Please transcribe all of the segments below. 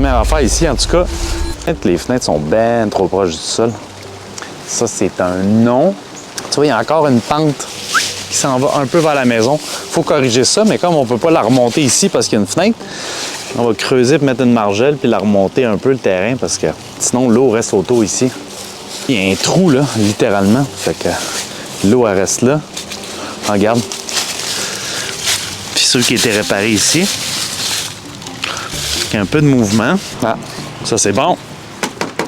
première affaire ici, en tout cas, les fenêtres sont bien trop proches du sol. Ça, c'est un non. Tu vois, il y a encore une pente qui s'en va un peu vers la maison. Il faut corriger ça, mais comme on ne peut pas la remonter ici parce qu'il y a une fenêtre, on va creuser pour mettre une margelle puis la remonter un peu le terrain parce que sinon, l'eau reste autour ici. Il y a un trou, là, littéralement. Fait que l'eau, elle reste là. Regarde. Puis ceux qui étaient réparés ici. Il y a un peu de mouvement. Ah, ça, c'est bon.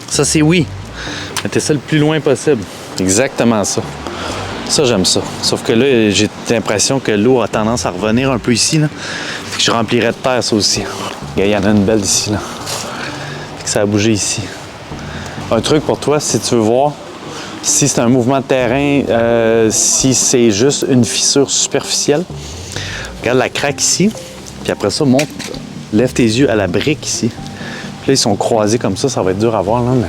Ça, c'est oui. Mettez ça le plus loin possible. Exactement ça. Ça, j'aime ça. Sauf que là, j'ai l'impression que l'eau a tendance à revenir un peu ici, là. Fait que je remplirais de terre, ça aussi. Il y en a une belle ici, là. Fait que ça a bougé ici. Un truc pour toi, si tu veux voir si c'est un mouvement de terrain, si c'est juste une fissure superficielle, regarde la craque ici, puis après ça, monte, lève tes yeux à la brique ici. Puis là, ils sont croisés comme ça va être dur à voir, là, mais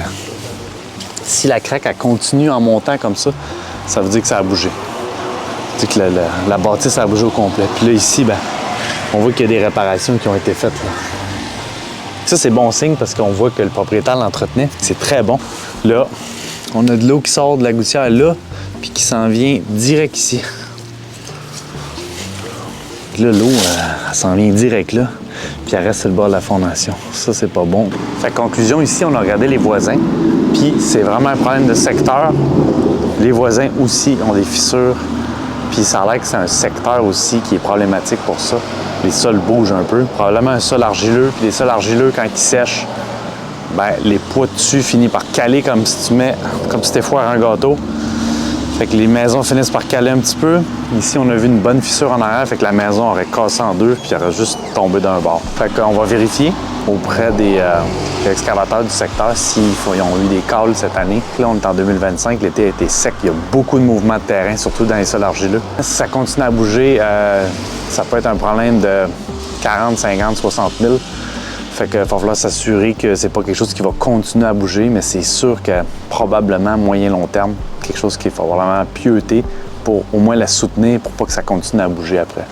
si la craque, elle continue en montant comme ça, ça veut dire que ça a bougé. Ça veut dire que la bâtisse a bougé au complet. Puis là, ici, ben, on voit qu'il y a des réparations qui ont été faites, là. Ça, c'est bon signe parce qu'on voit que le propriétaire l'entretenait. C'est très bon. Là, on a de l'eau qui sort de la gouttière là, puis qui s'en vient direct ici. Puis là, l'eau, elle s'en vient direct là, puis elle reste sur le bord de la fondation. Ça, c'est pas bon. Fait que conclusion, ici, on a regardé les voisins, puis c'est vraiment un problème de secteur. Les voisins aussi ont des fissures, puis ça a l'air que c'est un secteur aussi qui est problématique pour ça. Les sols bougent un peu. Probablement un sol argileux. Puis les sols argileux, quand ils sèchent, ben, les poids dessus finissent par caler comme si tu foire un gâteau. Fait que les maisons finissent par caler un petit peu. Ici, on a vu une bonne fissure en arrière. Fait que la maison aurait cassé en deux puis elle aurait juste tombé d'un bord. Fait qu'on va vérifier auprès des excavateurs du secteur s'ils ont eu des cales cette année. Là, on est en 2025. L'été a été sec. Il y a beaucoup de mouvements de terrain, surtout dans les sols argileux. Si ça continue à bouger, ça peut être un problème de 40, 50, 60 000. Fait qu'il va falloir s'assurer que c'est pas quelque chose qui va continuer à bouger, mais c'est sûr que probablement moyen-long terme, quelque chose qu'il va falloir vraiment pieuter pour au moins la soutenir pour pas que ça continue à bouger après.